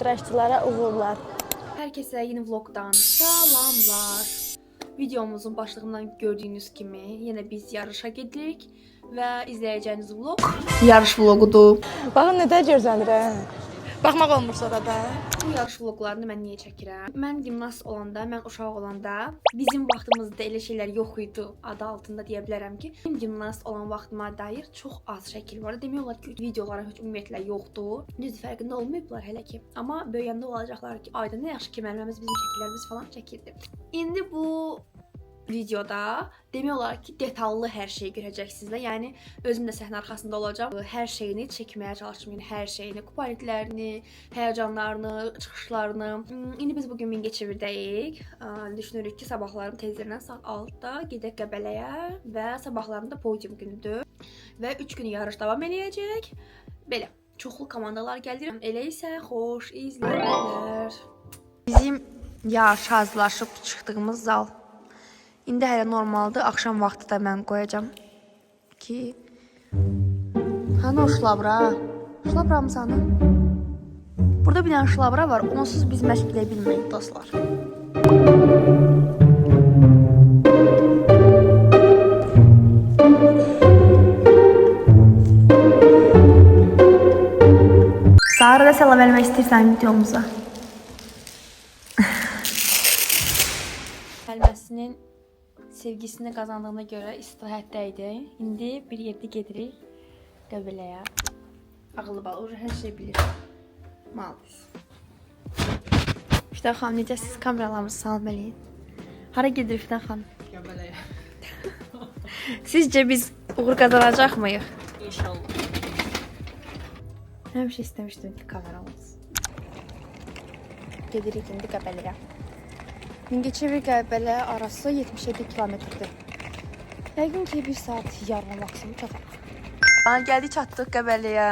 iştirakçılara uğurlar. Herkese yeni vlogdan salamlar. Videomuzun başlığından gördüğünüz kimi yine biz yarışa gedirik ve izleyeceğiniz vlog yarış vlogudur. Baxın nə də gözəlir hə. Baxmaq olmur sonra da. Bu yarış vloglarını mən niyə çəkirəm? Mən gimnast olanda, mən uşaq olanda bizim vaxtımızda elə şeylər yox idi. Adı altında deyə bilərəm ki, bizim gimnast olan vaxtıma dair çox az şəkil var. Demək olar ki, videoların heç ümumiyyətlə yoxdur. Düz fərqində olmayıblar hələ ki. Amma böyüyəndə olacaqlar ki, ayda nə yaxşı ki, müəllimimiz bizim şəkillərimiz falan çəkirdi. İndi bu videoda demək olar ki, detallı hər şeyi görəcəksiniz də. Yəni özüm də səhnə arxasında olacağam. Hər şeyini çəkməyə çalışacağam. Yəni hər şeyini, kupaliklərini, həyəcanlarını, çıxışlarını. İndi biz bu gün Mingəçevirdəyik. Düşünürük ki, sabahlarım tezlərlə saat 6-da gedək Qəbələyə və sabahlarında podium günüdür. Və 3 gün yarış davam eləyəcək. Belə çoxlu komandalar gəlir. Elə isə xoş izləyənlər. Bizim yarış hazırlaşıb çıxdığımız zal. İndi hələ normaldır. Axşam vaxtı da mən qoyacağam ki... Hani o şlabra? Şlabra mı sana? Burada bir dənə şlabra var. Onsuz biz məşq edə bilməyik dostlar. Sarı da salam vermək istəyirsən videomuza. Gəlməsinin sevgisini qazandığına görə istirahətdəydi. İndi bir yerdə gedirik Qəbələyə. Ağıllı bal, hər şey bilir. Malıyız. Fidan xanım, necəsiz? Kameralarımızı salam eləyin. Hara gedirik Fidan xanım? Qəbələyə. Sizcə biz uğur qazanacaq mıyıq? İnşallah. Həmişə istəmişdim ki, kameramız. Gedirik indi Qəbələyə. Mingəçevir Qəbələ arası 77 kilometrdir. Yəqin ki, 1 saat yarım maksimum çatarıq. Gəldik, çatdıq Qəbələyə.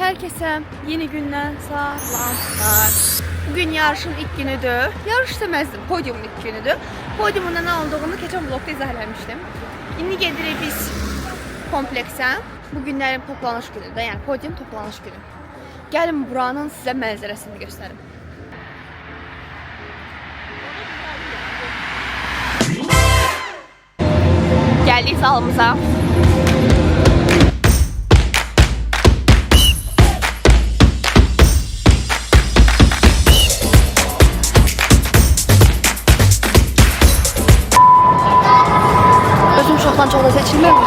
Hər kəsə yeni gündən salamlar. Bugün yarışın ilk günüdür. Yarış deməzdim, podiumun ilk günüdür. Podiumunda nə olduğunu keçən vlogda izah eləmişdim. İndi gedirik biz kompleksə. Bu günlərin toplanış günüdür, yəni podium toplanış günü. Gəlin buranın sizə mənzərəsini göstərim. Gəldik zalımıza. Özüm çoxdan çox da seçilməm.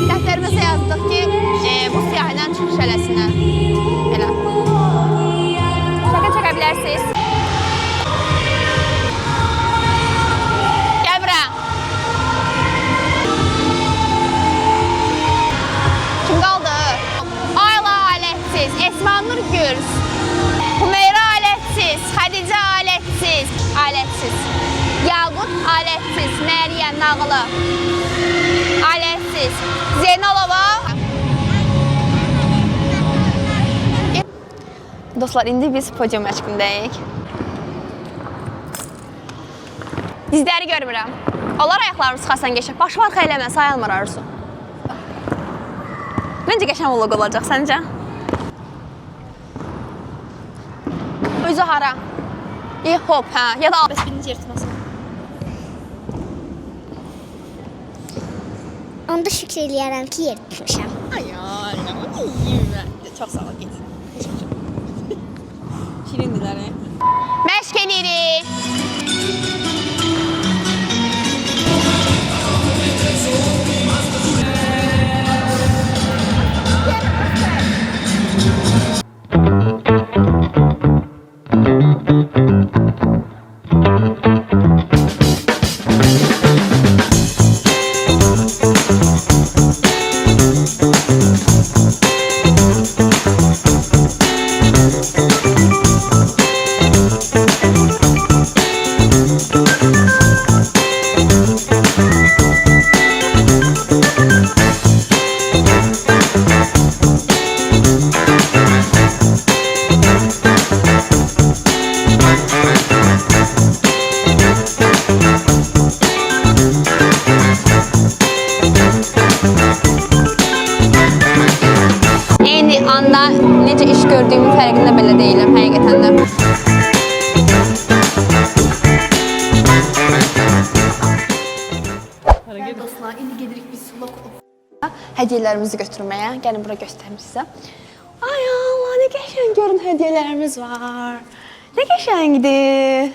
Dəftərimizə yazdıq ki, bu siyahıdan çıxış eləsinə. Elə. Şaka çəkə bilərsiniz. Gəl bura. Kim qaldı? Ayla alətsiz, Esmanur Gürs, Hümeyra alətsiz, Xədicə alətsiz, Yaqut alətsiz, Məryəm Nağılı alətsiz, Zeynalova. Dostlar, indi biz podium məşqindəyik. Dizləri görmürəm. Onlar ayaqlarını sıxarsan geçək. Başı arxa eləmə, sayılmır arzu. Məncə qəşəng vlog olacaq, səncə? Özü hara? Hop, hə. Ya da bəs birinci yırtmasın. Onda şükür eləyərəm ki, yer düşmüşəm. Ay, onu yiyim mən. Çox sağ ol, git. Şirindirlər, hə? Məşq edirik. istəyirəm həqiqətən də. Bəli dostlar, indi gedirik biz vlog hədiyyələrimizi götürməyə. Gəlin bura göstərim sizə. Ay Allah, nə qəşəng görün hədiyyələrimiz var. Nə qəşəngdir.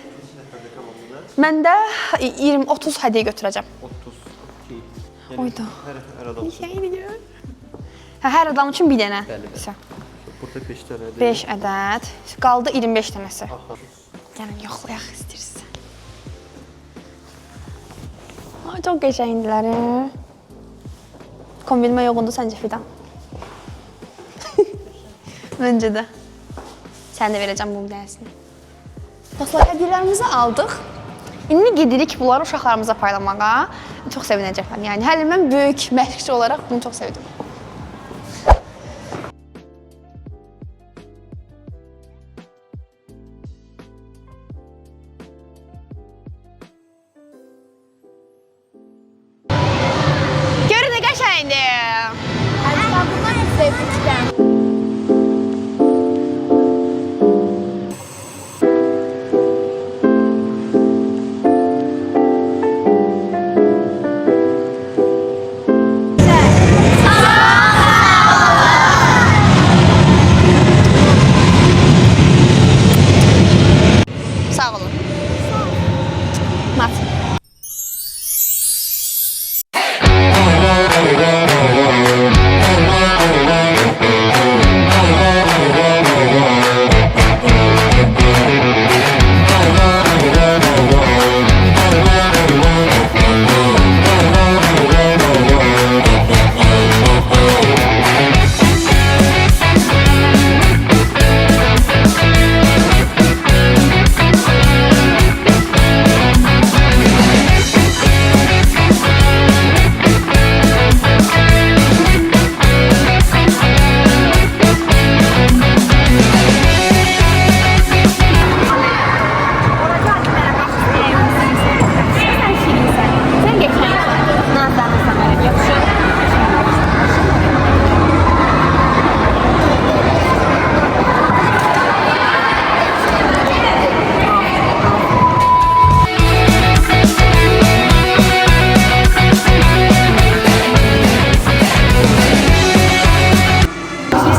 Məndə 20-30 hədiyyə götürəcəm. 30. Oyda. Hər adam üçün. Şeyini gör. Hər adam üçün bir dənə. Bəli. Burada 5 dənədir. 5 ədəd. Qaldı 25 dənəsi. Gəlin yoxlayaq istəyirsən. Ay, çox qəşəngdilər. Kombinimə yoğundu səncə Fidan? Məncə də. Sən də verəcəm bu dənəsini. Dostlar, hədiyyələrimizi aldıq. İndi gedirik bunları uşaqlarımıza paylamağa. Çox sevinəcəklər. Yəni, hələ mən böyük məşqçi olaraq bunu çox sevdim. Görün nə qəşəngdir. Bunlar sevdiklərim. Sağ olun. Mat.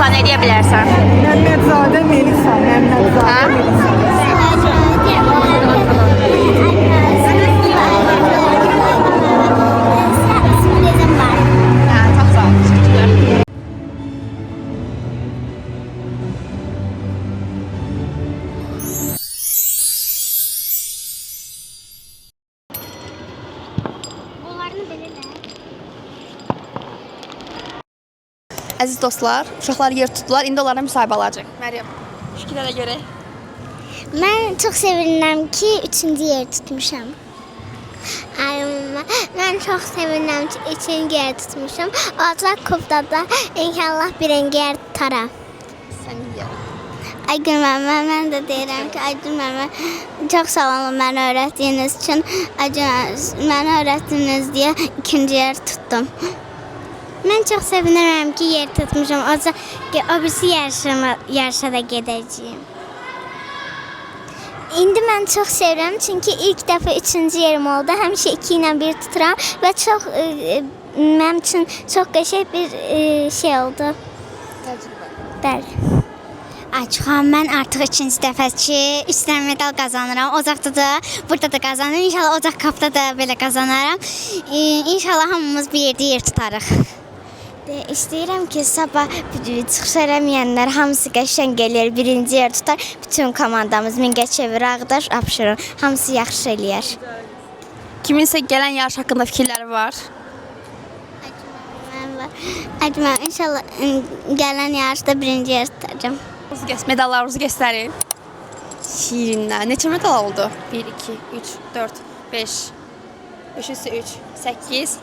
Sən nə deyə bilərsən? Məmmədzadə Melisa, Məmmədzadə Melisa. Çox sağ olun. Teşekkürlər. Bunlarını bilirlər. Əziz dostlar, uşaqlar yer tutdular. İndi onlara müsahibə alacaq. Məryəm, şükürlərə görə. Mən çox sevinirəm ki, 3-cü yer tutmuşam. Mən çox sevinirəm ki, 3-cü yer tutmuşam. Olacaq kupda da inşallah birinci yer tutaram. Sən yiyərəm. Aygün müəllimə, mən də deyirəm ki, Aygün müəllimə, çox sağ olun mənə öyrətdiyiniz üçün. Mənə öyrətdiniz deyə 2-ci yer tutdum. Mən çox sevinirəm ki, yer tutmuşam. O birisi yarışa da gedəcəyim. İndi mən çox sevirəm, çünki ilk dəfə 3-cü yerim oldu. Həmişə 2 ilə 1 tuturam və çox mənim üçün çox qəşəng bir şey oldu. Təcrübə. Bəli. Açıqam, mən artıq 3-cü dəfə ki, 3 dənə medal qazanıram. Ocaqda da, burada da qazanıram. İnşallah Ocaq kapda da belə qazanaram. İnşallah hamımız bir yerdə yer tutarıq. İstəyirəm ki, sabah çıxış eləməyənlər hamısı qəşəng gəlir, birinci yer tutar. Bütün komandamız Mingəçevir, Ağdaş, Abşeron hamısı yaxşı eləyər. Kiminsə gələn yarış haqqında fikirləri var? Acımam, inşallah gələn yarışda birinci yer tutacağım. Medallarınızı göstərin. Şirinlər. Neçə medal oldu? 1, 2, 3, 4, 5. 5 üstü 3, 8.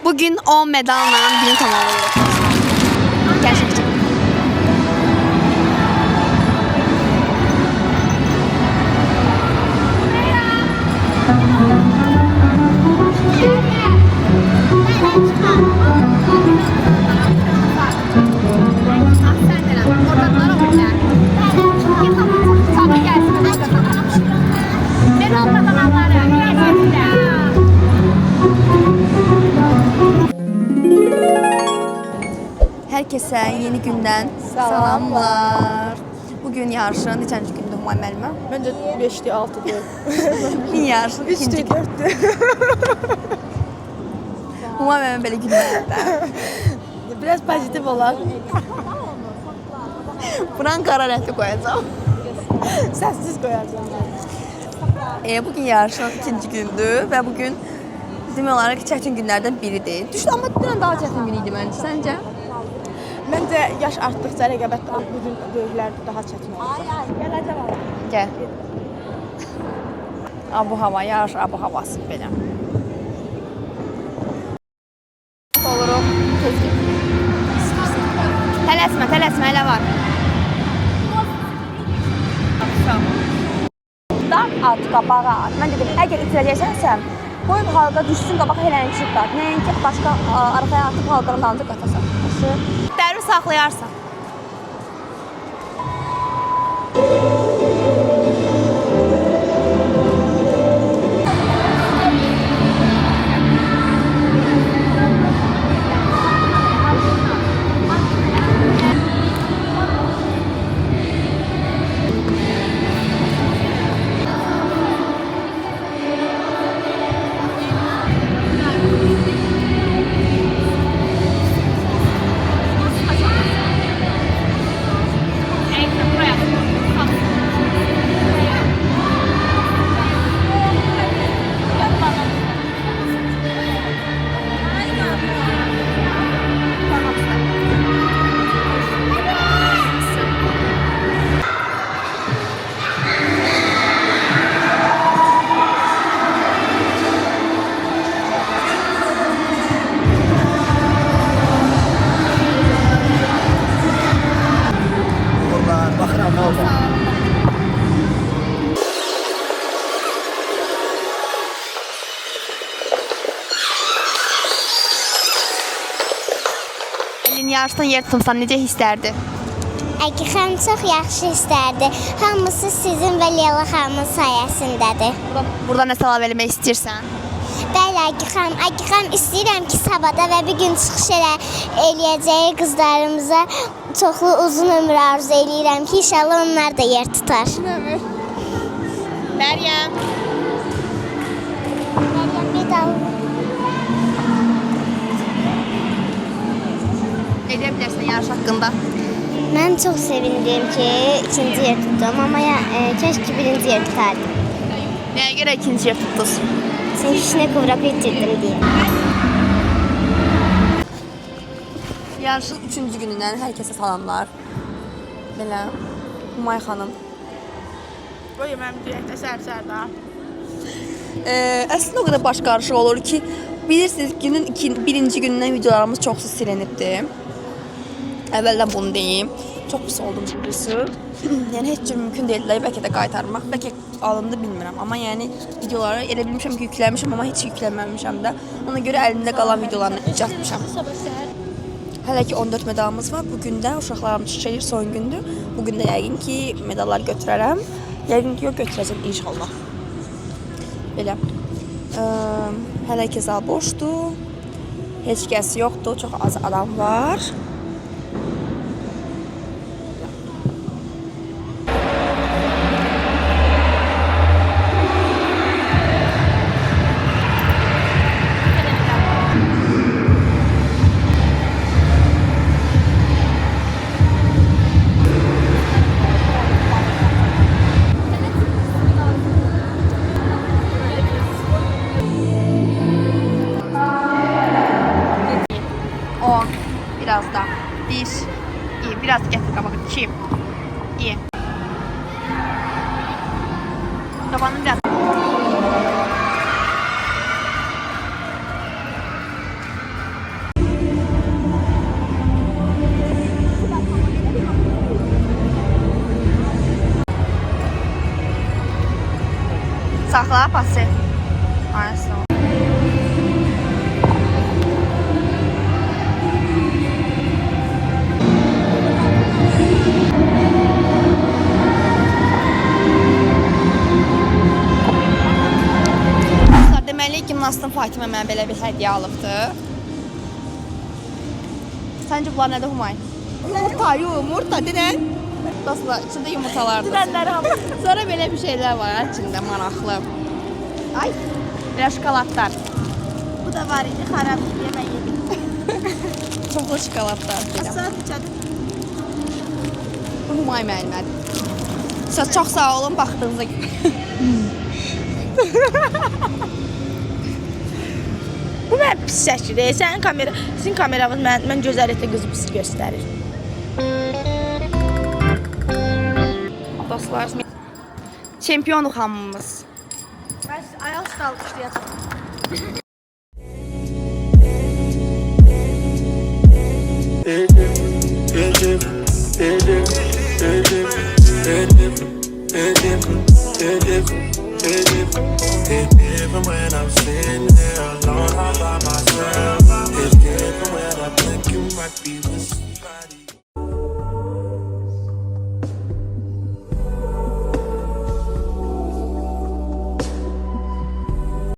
Bugün 10 medalla birini tamamladık. Gerçekten. isə yeni gündən salamlar. Bugün yarışın neçənci gündür Humay müəllimə? Məncə 5-dir, 6-dır. Bugün yarışın ikinci 3-dür, 4-dür. Humay müəllimə belə günlərdə. Biraz pozitiv olar. Buran qara rəngli qoyacağım. Səssiz qoyacağım. Bugün yarışın ikinci gündür və bugün demək olaraq çətin günlərdən biridir. Düşün, amma dünən daha çətin gün idi məncə, səncə? Məncə yaş artdıqca rəqabət bugün böyüklər daha çətin olacaq. Gəl. Abu hava, yarış abu havası belə. Olurum. Tələsmə, hələ var. At, qabağa at. Mən dedim, əgər itirəcəksənsə, qoy halqa düşsün, qabağa heləni çıxıb at. Nəinki başqa arxaya atıb halqanın dalınca qatasan. Dəri saxlayarsan. Yarışdan yer tutmsan necə hisslərdi? Əgixəm çox yaxşı hisslərdi. Hamısı sizin və Leyla xanımın sayəsindədir. Burada nə səlav eləmək istəyirsən? Bəli, Əgixəm istəyirəm ki, sabada və bir gün çıxış eləyəcəyi qızlarımıza çoxlu uzun ömür arzu eləyirəm ki, inşallah onlar da yer tutar. Məryəm. Medal. Edə bilərsən yarış haqqında? Mən çox sevindim ki, ikinci yer tutdum, amma keşke birinci yer tutardım. Nəyə görə ikinci yer tutdunuz? Çünki işinə qıvraq etdirdim deyə. Yarışın üçüncü günündən hər kəsə salamlar. Belə, Humay xanım. Qoy mənim dirəkdə sər-sərdə. Əslində o qədər baş qarışıq olur ki, bilirsiniz, günün birinci günündən videolarımız çoxsu silinibdir. Əvvəldən bunu deyim. Çox pis oldum birisi. Yəni heç cür mümkün deyildi, bəlkə də qaytarmaq. Bəlkə alındı bilmirəm. Amma yəni videoları elə bilmişəm ki, yükləmişəm, amma heç yüklənməmişəm də. Ona görə əlimdə qalan videolarını icatmışam. Hələ ki 14 medalımız var. Bugün də uşaqlarım çiçəlir son gündür. Bugün də yəqin ki medallar götürərəm. Yəqin ki yox, götürəcəm inşallah. Belə. Hələ ki zal boşdur. Heç kəs yoxdur. Çox az adam var. Biraz da. 1. İyi. Biraz getir kabağı. 2. İyi. Tabanını biraz. Saxla pası. Aynen. Gimnastın Fatimə mənə belə bir hədiyyə alıbdı. Səncə bunlar nədir Humay? Yumurta, yumurta denən. Dostlar, içində yumurtalardır. Dünənləri hamı. Sonra belə bir şeylər var içində maraqlı. Ay, belə şokoladlar. Bu da var idi, xarab yemək yedik. Çoxlu şokoladlar. Saat içədim. Humay müəllimədir. Siz çox sağ olun baxdığınıza görə. Bu mən pis şəkildir. Sizin kameranız mən gözəllikdə qızı pis göstərir. Dostlar, çempionuq hamımız. Bəs ayaq üstə alqışlayacağam. Different when I'm sitting there alone all by myself. It's different when I think you might be with somebody.